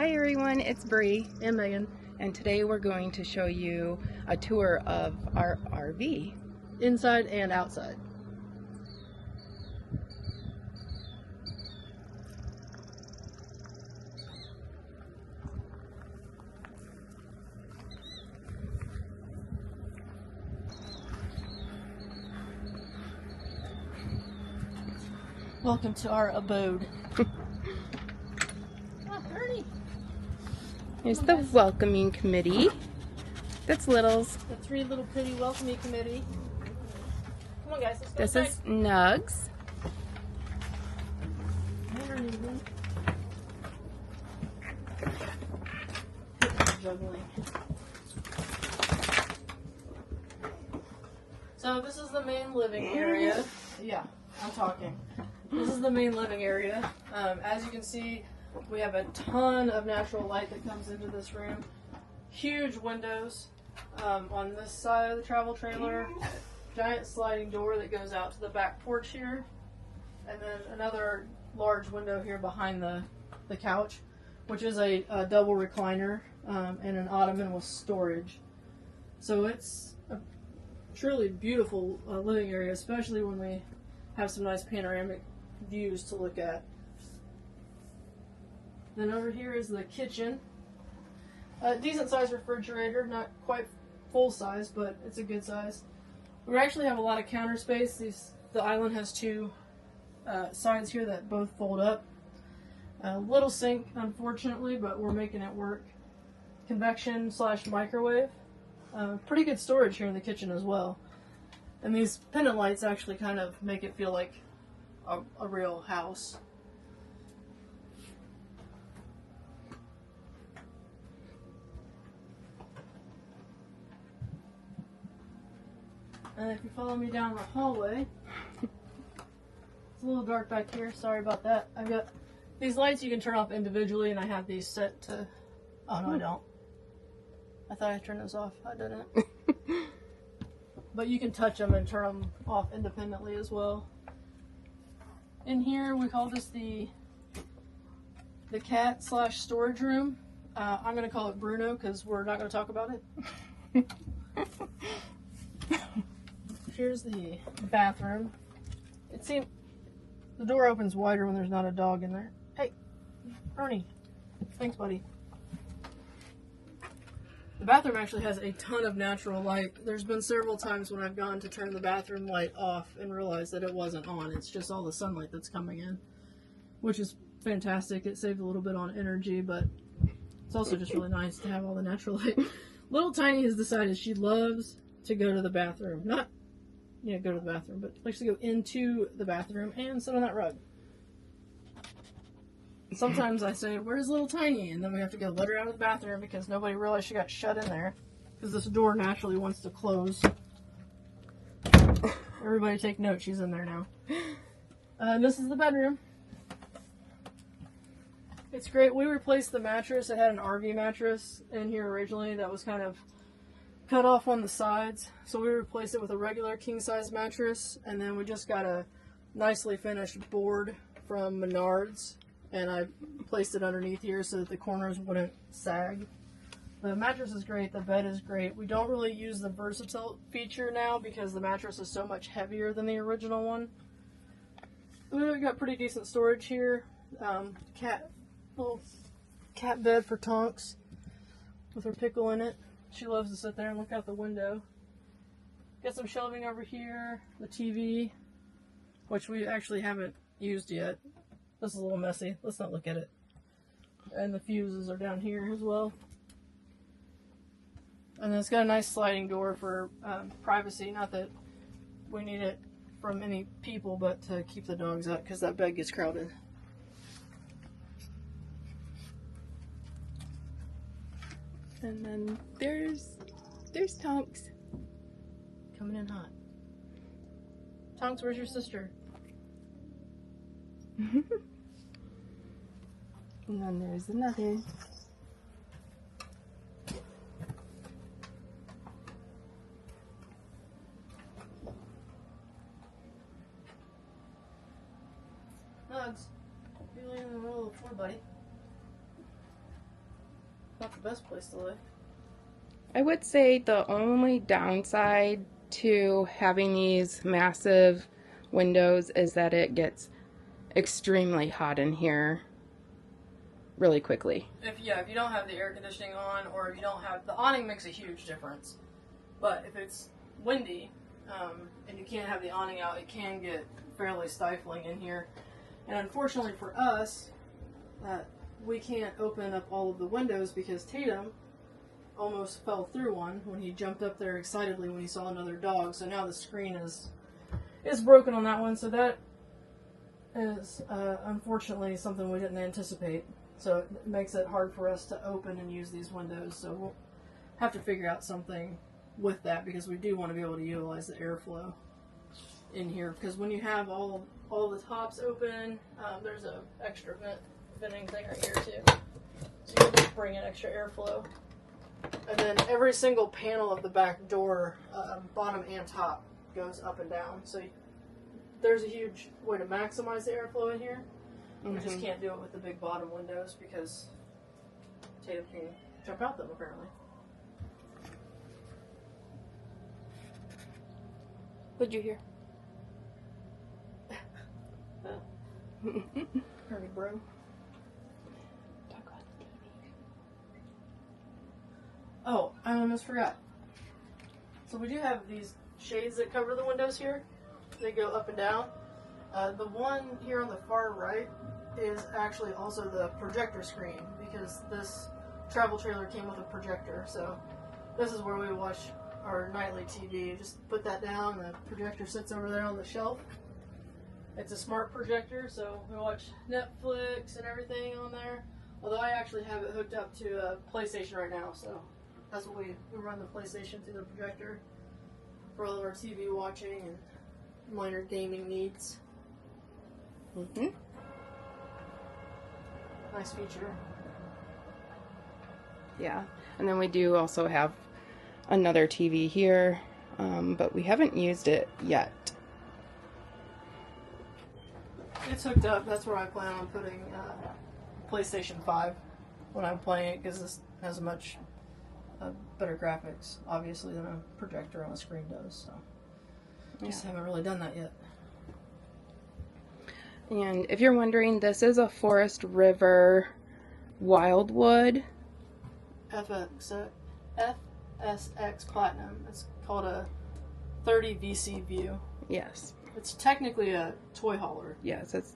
Hi everyone, it's Bree, And Megan. and today we're going to show you a tour of our RV. Inside and outside. Welcome to our abode. Ernie. Here's the welcoming committee. That's Littles. The three little pretty welcoming committee. Come on guys, let's go This inside. is Nugs. Juggling. So this is the main living area. Yeah, I'm talking. This is the main living area. As you can see, we have a ton of natural light that comes into this room. Huge windows on this side of the travel trailer. Giant sliding door that goes out to the back porch here. And then another large window here behind the couch, which is a double recliner and an ottoman with storage. So it's a truly beautiful living area, especially when we have some nice panoramic views to look at. Then over here is the kitchen. A decent sized refrigerator, not quite full size, but it's a good size. We actually have a lot of counter space. The island has two sides here that both fold up. A little sink, unfortunately, but we're making it work. Convection / microwave. Pretty good storage here in the kitchen as well. And these pendant lights actually kind of make it feel like a real house. And if you follow me down the hallway, it's a little dark back here. Sorry about that. I've got these lights you can turn off individually, and I have these set to... Oh, no, I don't. I thought I turned those off. I didn't. But you can touch them and turn them off independently as well. In here, we call this the cat / storage room. I'm going to call it Bruno because we're not going to talk about it. Here's the bathroom. It seems the door opens wider when there's not a dog in there. Hey, Ernie. Thanks, buddy. The bathroom actually has a ton of natural light. There's been several times when I've gone to turn the bathroom light off and realized that it wasn't on. It's just all the sunlight that's coming in, which is fantastic. It saved a little bit on energy, but it's also just really nice to have all the natural light. Little Tiny has decided she loves to go to the bathroom. Not, go to the bathroom, but likes to go into the bathroom and sit on that rug. Sometimes I say, where's Little Tiny? And then we have to go let her out of the bathroom because nobody realized she got shut in there. Because this door naturally wants to close. Everybody take note, she's in there now. This is the bedroom. It's great. We replaced the mattress. It had an RV mattress in here originally that was kind of cut off on the sides. So we replaced it with a regular king-size mattress. And then we just got a nicely finished board from Menards. And I placed it underneath here so that the corners wouldn't sag. The mattress is great. The bed is great. We don't really use the versatile feature now because the mattress is so much heavier than the original one. We've got pretty decent storage here. Little cat bed for Tonks with her pickle in it. She loves to sit there and look out the window. Got some shelving over here. The TV, which we actually haven't used yet. This is a little messy. Let's not look at it. And the fuses are down here as well. And then it's got a nice sliding door for privacy. Not that we need it from any people, but to keep the dogs out because that bed gets crowded. And then there's Tonks. Coming in hot. Tonks, where's your sister? And then there's another. Nugs, you're laying in the middle of the floor, buddy. not the best place to live. I would say the only downside to having these massive windows is that it gets extremely hot in here really quickly. If you don't have the air conditioning on, or if you don't have the awning, makes a huge difference. But if it's windy and you can't have the awning out, it can get fairly stifling in here. And unfortunately for us, we can't open up all of the windows because Tatum almost fell through one when he jumped up there excitedly when he saw another dog. So now the screen is broken on that one. So that is unfortunately something we didn't anticipate. So it makes it hard for us to open and use these windows. So we'll have to figure out something with that, because we do want to be able to utilize the airflow in here. Because when you have all the tops open, there's a extra venting thing right here too. So you can just bring in extra airflow. And then every single panel of the back door, bottom and top, goes up and down. So there's a huge way to maximize the airflow in here. We just can't do it with the big bottom windows because Tatum can jump out them, apparently. What'd you hear? Hurry, bro. Talk about the TV. Oh, I almost forgot. So we do have these shades that cover the windows here. They go up and down. The one here on the far right is actually also the projector screen, because this travel trailer came with a projector. So this is where we watch our nightly TV. Just put that down, the projector sits over there on the shelf. It's a smart projector, so we watch Netflix and everything on there. Although I actually have it hooked up to a PlayStation right now, so that's what we run the PlayStation through the projector for all of our TV watching and minor gaming needs. Nice feature. Yeah, and then we do also have another TV here, but we haven't used it yet. It's hooked up. That's where I plan on putting PlayStation 5 when I'm playing it, because this has a much better graphics, obviously, than a projector on a screen does. So just haven't really done that yet. And if you're wondering, this is a Forest River Wildwood. FSX Platinum. It's called a 30 VC view. Yes. It's technically a toy hauler. Yes, it's.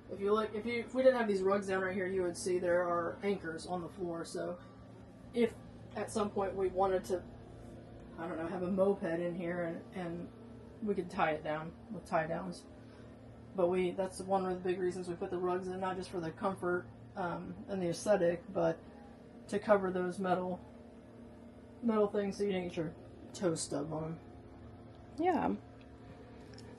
If we didn't have these rugs down right here, you would see there are anchors on the floor. So if at some point we wanted to, I don't know, have a moped in here and we could tie it down with tie downs. But that's one of the big reasons we put the rugs in, not just for the comfort and the aesthetic, but to cover those metal things so you didn't get your toe stubbed on them. Yeah.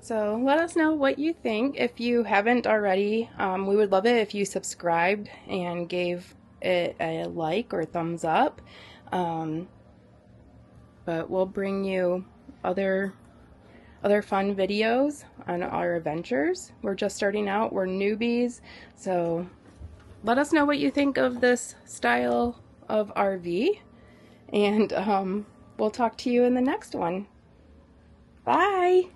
So let us know what you think. If you haven't already, we would love it if you subscribed and gave it a like or thumbs up. But we'll bring you other fun videos on our adventures. We're just starting out. We're newbies. So let us know what you think of this style of RV. And we'll talk to you in the next one. Bye.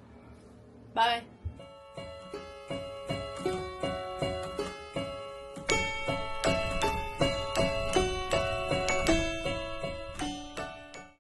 Bye.